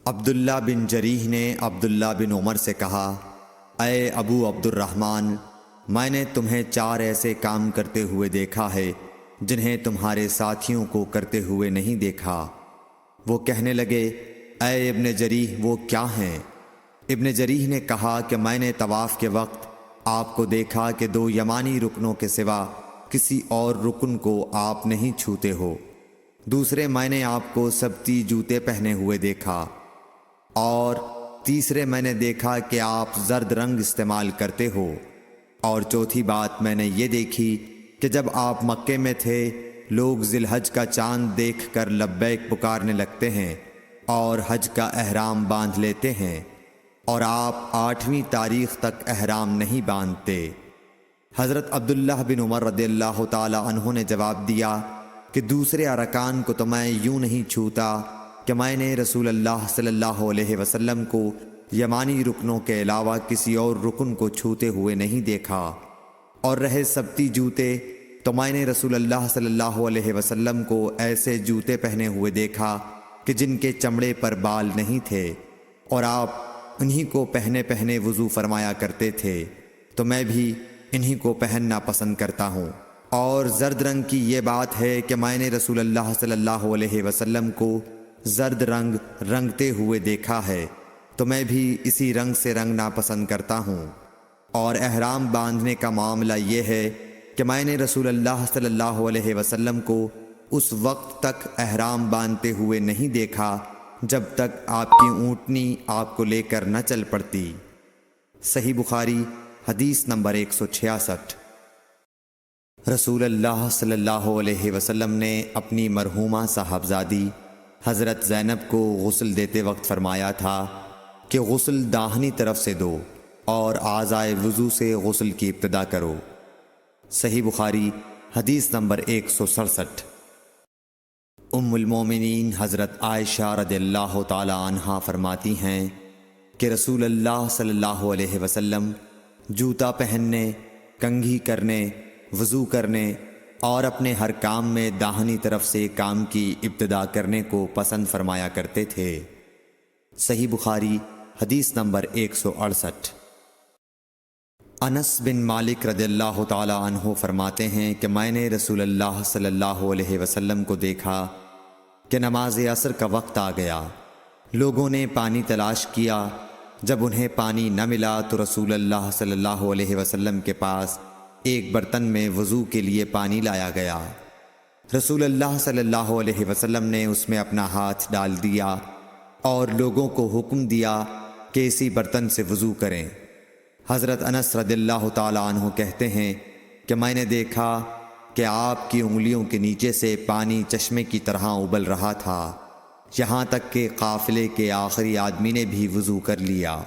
عبداللہ بن جریح نے عبداللہ بن عمر سے کہا، اے ابو عبد الرحمن، میں نے تمہیں 4 ایسے کام کرتے ہوئے دیکھا ہے جنہیں تمہارے ساتھیوں کو کرتے ہوئے نہیں دیکھا۔ وہ کہنے لگے، اے ابن جریح وہ کیا ہیں؟ ابن جریح نے کہا کہ میں نے طواف کے وقت آپ کو دیکھا کہ 2 یمانی رکنوں کے سوا کسی اور رکن کو آپ نہیں چھوتے ہو۔ دوسرے میں نے آپ کو سبتی جوتے پہنے ہوئے دیکھا، اور تیسرے میں نے دیکھا کہ آپ زرد رنگ استعمال کرتے ہو، اور چوتھی بات میں نے یہ دیکھی کہ جب آپ مکے میں تھے لوگ ذی الحج کا چاند دیکھ کر لبیک پکارنے لگتے ہیں اور حج کا احرام باندھ لیتے ہیں، اور آپ 8ویں تاریخ تک احرام نہیں باندھتے۔ حضرت عبداللہ بن عمر رضی اللہ تعالی عنہ نے جواب دیا کہ دوسرے ارکان کو تو میں یوں نہیں چھوتا کہ میں نے رسول اللہ صلی اللہ علیہ وسلم کو یمانی رکنوں کے علاوہ کسی اور رکن کو چھوتے ہوئے نہیں دیکھا، اور رہے سبتی جوتے تو میں نے رسول اللہ صلی اللہ علیہ وسلم کو ایسے جوتے پہنے ہوئے دیکھا کہ جن کے چمڑے پر بال نہیں تھے، اور آپ انہی کو پہنے پہنے وضو فرمایا کرتے تھے، تو میں بھی انہی کو پہننا پسند کرتا ہوں۔ اور زرد رنگ کی یہ بات ہے کہ میں نے رسول اللہ صلی اللہ علیہ وسلم کو زرد رنگ رنگتے ہوئے دیکھا ہے، تو میں بھی اسی رنگ سے رنگنا پسند کرتا ہوں۔ اور احرام باندھنے کا معاملہ یہ ہے کہ میں نے رسول اللہ صلی اللہ علیہ وسلم کو اس وقت تک احرام باندھتے ہوئے نہیں دیکھا جب تک آپ کی اونٹنی آپ کو لے کر نہ چل پڑتی۔ صحیح بخاری حدیث نمبر 166۔ رسول اللہ صلی اللہ علیہ وسلم نے اپنی مرحومہ صاحبزادی حضرت زینب کو غسل دیتے وقت فرمایا تھا کہ غسل داہنی طرف سے دو اور اعضائے وضو سے غسل کی ابتدا کرو۔ صحیح بخاری حدیث نمبر 167۔ ام المومنین حضرت عائشہ رضی اللہ تعالی عنہا فرماتی ہیں کہ رسول اللہ صلی اللہ علیہ وسلم جوتا پہننے، کنگھی کرنے، وضو کرنے اور اپنے ہر کام میں داہنی طرف سے کام کی ابتدا کرنے کو پسند فرمایا کرتے تھے۔ صحیح بخاری حدیث نمبر 168۔ انس بن مالک رضی اللہ تعالی عنہ فرماتے ہیں کہ میں نے رسول اللہ صلی اللہ علیہ وسلم کو دیکھا کہ نماز عصر کا وقت آ گیا، لوگوں نے پانی تلاش کیا، جب انہیں پانی نہ ملا تو رسول اللہ صلی اللہ علیہ وسلم کے پاس ایک برتن میں وضو کے لیے پانی لایا گیا۔ رسول اللہ صلی اللہ علیہ وسلم نے اس میں اپنا ہاتھ ڈال دیا اور لوگوں کو حکم دیا کہ اسی برتن سے وضو کریں۔ حضرت انس رضی اللہ تعالی عنہ کہتے ہیں کہ میں نے دیکھا کہ آپ کی انگلیوں کے نیچے سے پانی چشمے کی طرح ابل رہا تھا، یہاں تک کہ قافلے کے آخری آدمی نے بھی وضو کر لیا۔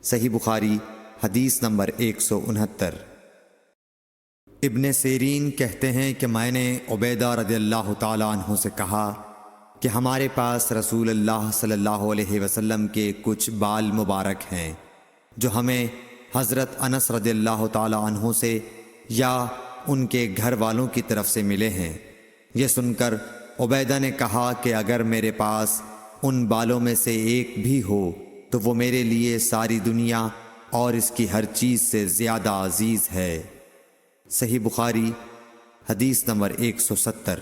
صحیح بخاری حدیث نمبر 169۔ ابن سیرین کہتے ہیں کہ میں نے عبیدہ رضی اللہ تعالی عنہ سے کہا کہ ہمارے پاس رسول اللہ صلی اللہ علیہ وسلم کے کچھ بال مبارک ہیں جو ہمیں حضرت انس رضی اللہ تعالی عنہ سے یا ان کے گھر والوں کی طرف سے ملے ہیں۔ یہ سن کر عبیدہ نے کہا کہ اگر میرے پاس ان بالوں میں سے ایک بھی ہو تو وہ میرے لیے ساری دنیا اور اس کی ہر چیز سے زیادہ عزیز ہے۔ صحیح بخاری حدیث نمبر 170۔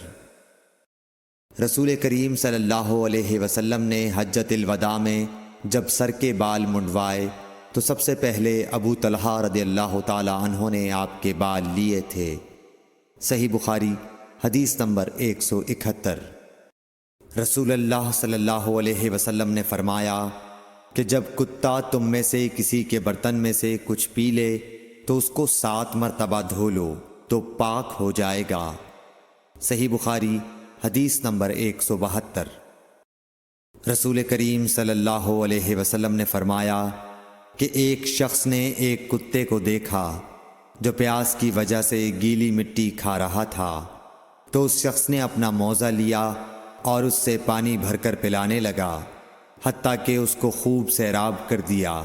رسول کریم صلی اللہ علیہ وسلم نے حجۃ الوداع میں جب سر کے بال منڈوائے تو سب سے پہلے ابو طلحہ رضی اللہ تعالی عنہ نے آپ کے بال لیے تھے۔ صحیح بخاری حدیث نمبر 171۔ رسول اللہ صلی اللہ علیہ وسلم نے فرمایا کہ جب کتا تم میں سے کسی کے برتن میں سے کچھ پی لے تو اس کو 7 مرتبہ دھو لو تو پاک ہو جائے گا۔ صحیح بخاری حدیث نمبر 172۔ رسول کریم صلی اللہ علیہ وسلم نے فرمایا کہ ایک شخص نے ایک کتے کو دیکھا جو پیاس کی وجہ سے گیلی مٹی کھا رہا تھا، تو اس شخص نے اپنا موزہ لیا اور اس سے پانی بھر کر پلانے لگا حتیٰ کہ اس کو خوب سیراب کر دیا۔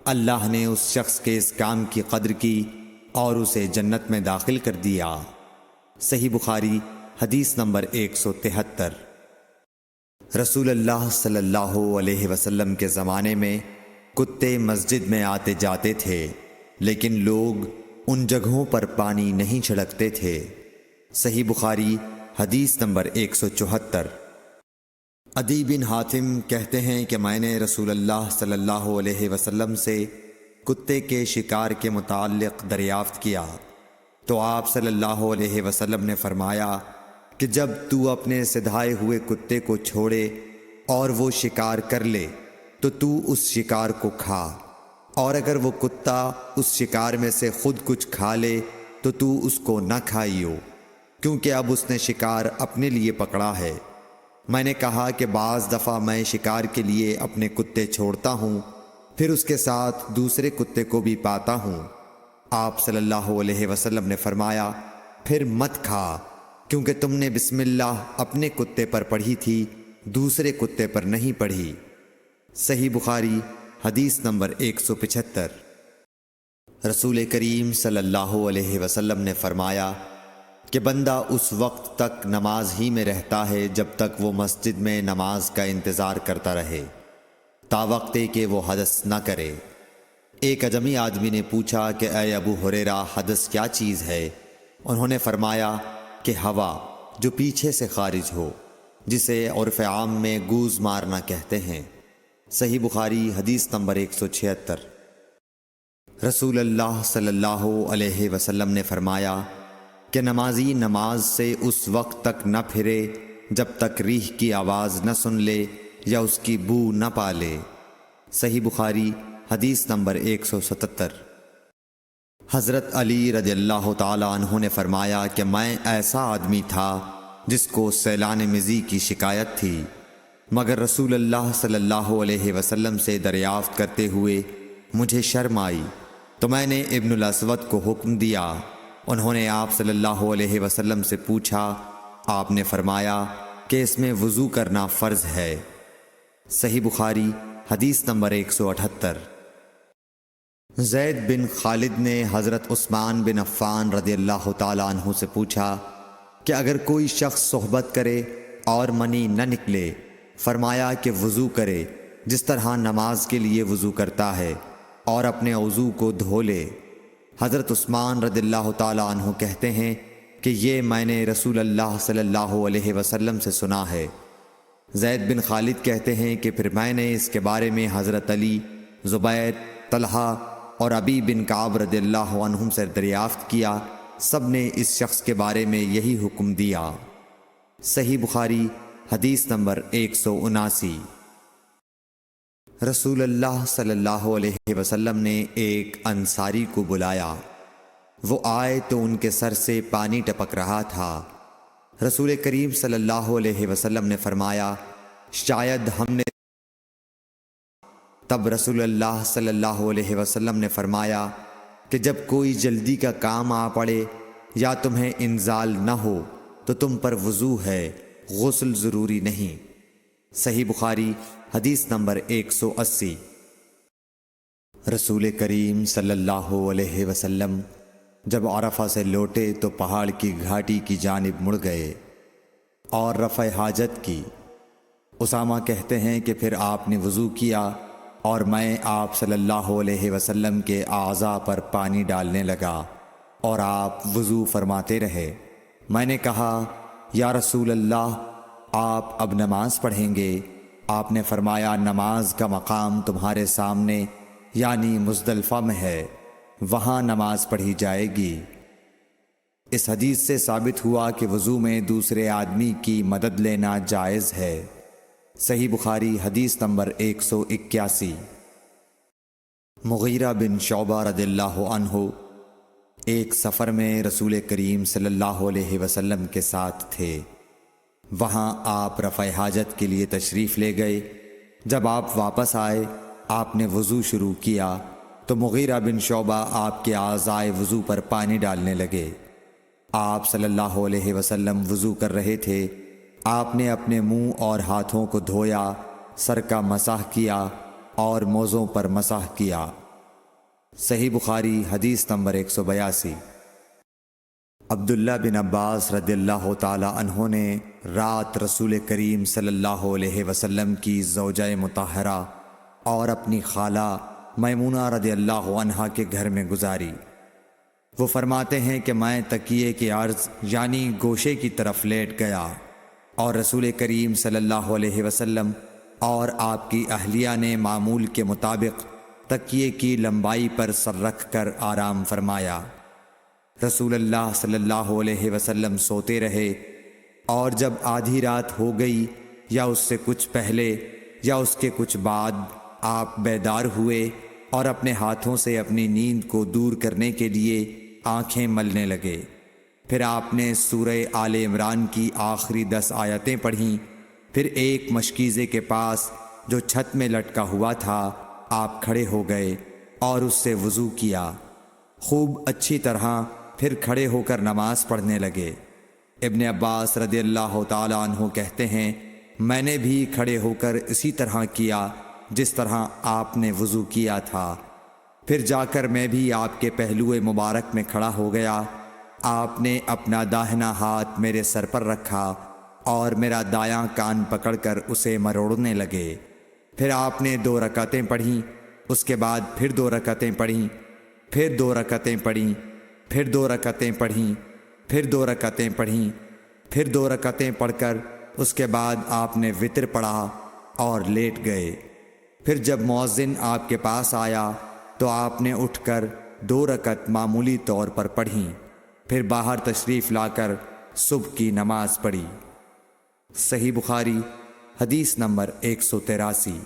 اللہ نے اس شخص کے اس کام کی قدر کی اور اسے جنت میں داخل کر دیا۔ صحیح بخاری حدیث نمبر 173۔ رسول اللہ صلی اللہ علیہ وسلم کے زمانے میں کتے مسجد میں آتے جاتے تھے، لیکن لوگ ان جگہوں پر پانی نہیں چھڑکتے تھے۔ صحیح بخاری حدیث نمبر 174۔ عدی بن حاتم کہتے ہیں کہ میں نے رسول اللہ صلی اللہ علیہ وسلم سے کتے کے شکار کے متعلق دریافت کیا، تو آپ صلی اللہ علیہ وسلم نے فرمایا کہ جب تو اپنے سدھائے ہوئے کتے کو چھوڑے اور وہ شکار کر لے تو اس شکار کو کھا، اور اگر وہ کتا اس شکار میں سے خود کچھ کھا لے تو اس کو نہ کھائیو، کیونکہ اب اس نے شکار اپنے لیے پکڑا ہے۔ میں نے کہا کہ بعض دفعہ میں شکار کے لیے اپنے کتے چھوڑتا ہوں، پھر اس کے ساتھ دوسرے کتے کو بھی پاتا ہوں۔ آپ صلی اللہ علیہ وسلم نے فرمایا پھر مت کھا، کیونکہ تم نے بسم اللہ اپنے کتے پر پڑھی تھی، دوسرے کتے پر نہیں پڑھی۔ صحیح بخاری حدیث نمبر 175۔ رسول کریم صلی اللہ علیہ وسلم نے فرمایا کہ بندہ اس وقت تک نماز ہی میں رہتا ہے جب تک وہ مسجد میں نماز کا انتظار کرتا رہے، تا وقت کہ وہ حدث نہ کرے۔ ایک اجمی آدمی نے پوچھا کہ اے ابو ہریرہ، حدث کیا چیز ہے؟ انہوں نے فرمایا کہ ہوا جو پیچھے سے خارج ہو، جسے عرف عام میں گوز مارنا کہتے ہیں۔ صحیح بخاری حدیث نمبر 176۔ رسول اللہ صلی اللہ علیہ وسلم نے فرمایا کہ نمازی نماز سے اس وقت تک نہ پھرے جب تک ریح کی آواز نہ سن لے یا اس کی بو نہ پالے۔ صحیح بخاری حدیث نمبر 177۔ حضرت علی رضی اللہ تعالی عنہ نے فرمایا کہ میں ایسا آدمی تھا جس کو سیلان مزی کی شکایت تھی، مگر رسول اللہ صلی اللہ علیہ وسلم سے دریافت کرتے ہوئے مجھے شرم آئی، تو میں نے ابن الاسود کو حکم دیا۔ انہوں نے آپ صلی اللہ علیہ وسلم سے پوچھا، آپ نے فرمایا کہ اس میں وضو کرنا فرض ہے۔ صحیح بخاری حدیث نمبر 178۔ زید بن خالد نے حضرت عثمان بن عفان رضی اللہ تعالی عنہ سے پوچھا کہ اگر کوئی شخص صحبت کرے اور منی نہ نکلے، فرمایا کہ وضو کرے جس طرح نماز کے لیے وضو کرتا ہے، اور اپنے وضو کو دھو لے۔ حضرت عثمان رضی اللہ تعالی عنہ کہتے ہیں کہ یہ میں نے رسول اللہ صلی اللہ علیہ وسلم سے سنا ہے۔ زید بن خالد کہتے ہیں کہ پھر میں نے اس کے بارے میں حضرت علی، زبیر، طلحہ اور ابی بن کعب رضی اللہ عنہم سے دریافت کیا، سب نے اس شخص کے بارے میں یہی حکم دیا۔ صحیح بخاری حدیث نمبر 179۔ رسول اللہ صلی اللہ علیہ وسلم نے ایک انصاری کو بلایا، وہ آئے تو ان کے سر سے پانی ٹپک رہا تھا۔ رسول کریم صلی اللہ علیہ وسلم نے فرمایا شاید ہم نے، تب رسول اللہ صلی اللہ علیہ وسلم نے فرمایا کہ جب کوئی جلدی کا کام آ پڑے یا تمہیں انزال نہ ہو تو تم پر وضو ہے، غسل ضروری نہیں۔ صحیح بخاری حدیث نمبر 180۔ رسول کریم صلی اللہ علیہ وسلم جب عرفہ سے لوٹے تو پہاڑ کی گھاٹی کی جانب مڑ گئے اور رفع حاجت کی۔ اسامہ کہتے ہیں کہ پھر آپ نے وضو کیا اور میں آپ صلی اللہ علیہ وسلم کے اعضاء پر پانی ڈالنے لگا اور آپ وضو فرماتے رہے۔ میں نے کہا یا رسول اللہ، آپ اب نماز پڑھیں گے؟ آپ نے فرمایا نماز کا مقام تمہارے سامنے یعنی مزدلفہ میں ہے، وہاں نماز پڑھی جائے گی۔ اس حدیث سے ثابت ہوا کہ وضو میں دوسرے آدمی کی مدد لینا جائز ہے۔ صحیح بخاری حدیث نمبر 181۔ مغیرہ بن شعبہ رضی اللہ عنہ ایک سفر میں رسول کریم صلی اللہ علیہ وسلم کے ساتھ تھے۔ وہاں آپ رفع حاجت کے لیے تشریف لے گئے۔ جب آپ واپس آئے، آپ نے وضو شروع کیا تو مغیرہ بن شعبہ آپ کے اعضائے وضو پر پانی ڈالنے لگے۔ آپ صلی اللہ علیہ وسلم وضو کر رہے تھے۔ آپ نے اپنے منہ اور ہاتھوں کو دھویا، سر کا مسح کیا اور موزوں پر مسح کیا۔ صحیح بخاری حدیث نمبر 182۔ عبداللہ بن عباس رضی اللہ تعالی عنہ نے رات رسول کریم صلی اللہ علیہ وسلم کی زوجہ مطہرہ اور اپنی خالہ میمونہ رضی اللہ عنہا کے گھر میں گزاری۔ وہ فرماتے ہیں کہ میں تکیے کے عرض یعنی گوشے کی طرف لیٹ گیا اور رسول کریم صلی اللہ علیہ وسلم اور آپ کی اہلیہ نے معمول کے مطابق تکیے کی لمبائی پر سر رکھ کر آرام فرمایا۔ رسول اللہ صلی اللہ علیہ وسلم سوتے رہے، اور جب آدھی رات ہو گئی یا اس سے کچھ پہلے یا اس کے کچھ بعد آپ بیدار ہوئے اور اپنے ہاتھوں سے اپنی نیند کو دور کرنے کے لیے آنکھیں ملنے لگے۔ پھر آپ نے سورہ آل عمران کی آخری 10 آیتیں پڑھیں۔ پھر ایک مشکیزے کے پاس جو چھت میں لٹکا ہوا تھا آپ کھڑے ہو گئے اور اس سے وضو کیا، خوب اچھی طرح، پھر کھڑے ہو کر نماز پڑھنے لگے۔ ابن عباس رضی اللہ تعالیٰ عنہ کہتے ہیں میں نے بھی کھڑے ہو کر اسی طرح کیا جس طرح آپ نے وضو کیا تھا۔ پھر جا کر میں بھی آپ کے پہلو مبارک میں کھڑا ہو گیا۔ آپ نے اپنا داہنا ہاتھ میرے سر پر رکھا اور میرا دایاں کان پکڑ کر اسے مروڑنے لگے۔ پھر آپ نے 2 رکعتیں پڑھیں، اس کے بعد پھر 2 رکعتیں پڑھیں، پھر 2 رکعتیں پڑھیں، پھر 2 رکعتیں پڑھیں، پھر 2 رکعتیں پڑھیں، پھر 2 رکعتیں پڑھ کر اس کے بعد آپ نے وتر پڑھا اور لیٹ گئے۔ پھر جب مؤذن آپ کے پاس آیا تو آپ نے اٹھ کر 2 رکعت معمولی طور پر پڑھیں، پھر باہر تشریف لا کر صبح کی نماز پڑھی۔ صحیح بخاری حدیث نمبر 183۔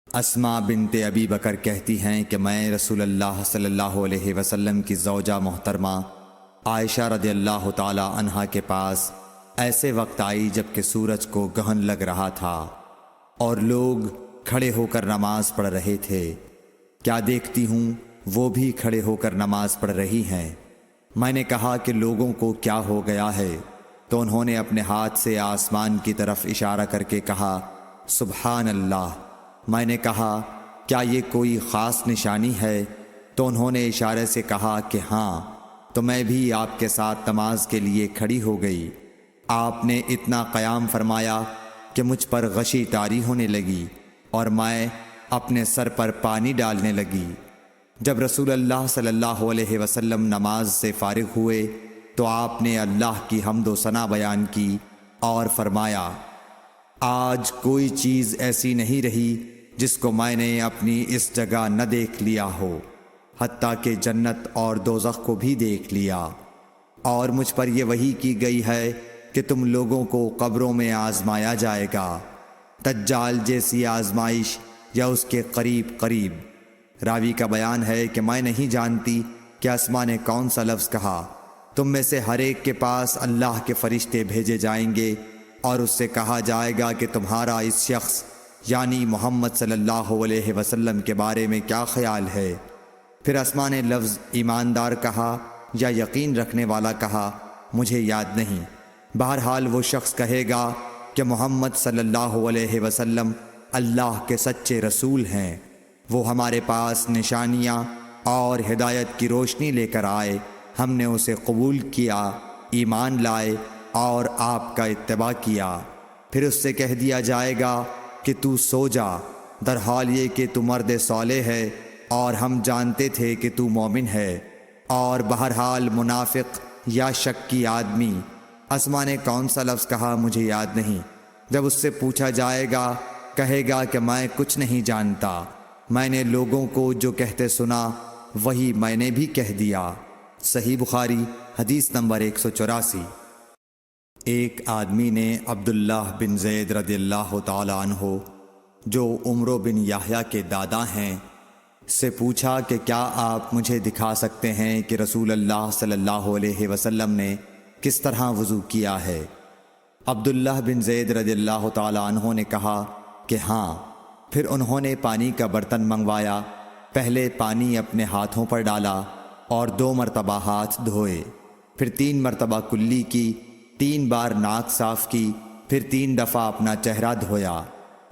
اسماء بنت ابی بکر کہتی ہیں کہ میں رسول اللہ صلی اللہ علیہ وسلم کی زوجہ محترمہ عائشہ رضی اللہ تعالی عنہا کے پاس ایسے وقت آئی جب کہ سورج کو گہن لگ رہا تھا اور لوگ کھڑے ہو کر نماز پڑھ رہے تھے۔ کیا دیکھتی ہوں وہ بھی کھڑے ہو کر نماز پڑھ رہی ہیں۔ میں نے کہا کہ لوگوں کو کیا ہو گیا ہے، تو انہوں نے اپنے ہاتھ سے آسمان کی طرف اشارہ کر کے کہا سبحان اللہ۔ میں نے کہا کیا یہ کوئی خاص نشانی ہے؟ تو انہوں نے اشارے سے کہا کہ ہاں، تو میں بھی آپ کے ساتھ نماز کے لیے کھڑی ہو گئی۔ آپ نے اتنا قیام فرمایا کہ مجھ پر غشی طاری ہونے لگی اور میں اپنے سر پر پانی ڈالنے لگی۔ جب رسول اللہ صلی اللہ علیہ وسلم نماز سے فارغ ہوئے تو آپ نے اللہ کی حمد و ثنا بیان کی اور فرمایا آج کوئی چیز ایسی نہیں رہی جس کو میں نے اپنی اس جگہ نہ دیکھ لیا ہو، حتیٰ کہ جنت اور دوزخ کو بھی دیکھ لیا، اور مجھ پر یہ وحی کی گئی ہے کہ تم لوگوں کو قبروں میں آزمایا جائے گا، دجال جیسی آزمائش یا اس کے قریب قریب۔ راوی کا بیان ہے کہ میں نہیں جانتی کہ اسماء نے کون سا لفظ کہا۔ تم میں سے ہر ایک کے پاس اللہ کے فرشتے بھیجے جائیں گے اور اس سے کہا جائے گا کہ تمہارا اس شخص یعنی محمد صلی اللہ علیہ وسلم کے بارے میں کیا خیال ہے؟ پھر اسماء نے لفظ ایماندار کہا یا یقین رکھنے والا کہا، مجھے یاد نہیں۔ بہرحال وہ شخص کہے گا کہ محمد صلی اللہ علیہ وسلم اللہ کے سچے رسول ہیں، وہ ہمارے پاس نشانیاں اور ہدایت کی روشنی لے کر آئے، ہم نے اسے قبول کیا، ایمان لائے اور آپ کا اتباع کیا۔ پھر اس سے کہہ دیا جائے گا کہ تو سو جا، در حال یہ کہ تو مرد صالح ہے اور ہم جانتے تھے کہ تو مومن ہے، اور بہرحال منافق یا شکی آدمی۔ اسماء نے کون سا لفظ کہا مجھے یاد نہیں۔ جب اس سے پوچھا جائے گا کہے گا کہ میں کچھ نہیں جانتا، میں نے لوگوں کو جو کہتے سنا وہی میں نے بھی کہہ دیا۔ صحیح بخاری حدیث نمبر 184۔ ایک آدمی نے عبداللہ بن زید رضی اللہ تعالی عنہ جو عمرو بن یحییٰ کے دادا ہیں سے پوچھا کہ کیا آپ مجھے دکھا سکتے ہیں کہ رسول اللہ صلی اللہ علیہ وسلم نے کس طرح وضو کیا ہے؟ عبداللہ بن زید رضی اللہ تعالی عنہ نے کہا کہ ہاں۔ پھر انہوں نے پانی کا برتن منگوایا، پہلے پانی اپنے ہاتھوں پر ڈالا اور 2 مرتبہ ہاتھ دھوئے، پھر 3 مرتبہ کلی کی، 3 بار ناک صاف کی، پھر 3 دفعہ اپنا چہرہ دھویا،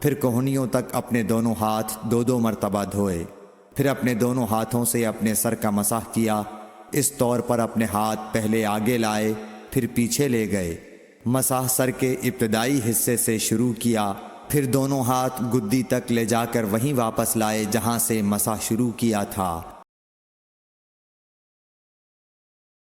پھر کوہنیوں تک اپنے دونوں ہاتھ 2 مرتبہ دھوئے، پھر اپنے دونوں ہاتھوں سے اپنے سر کا مسح کیا، اس طور پر اپنے ہاتھ پہلے آگے لائے پھر پیچھے لے گئے، مسح سر کے ابتدائی حصے سے شروع کیا، پھر دونوں ہاتھ گدی تک لے جا کر وہیں واپس لائے جہاں سے مسح شروع کیا تھا۔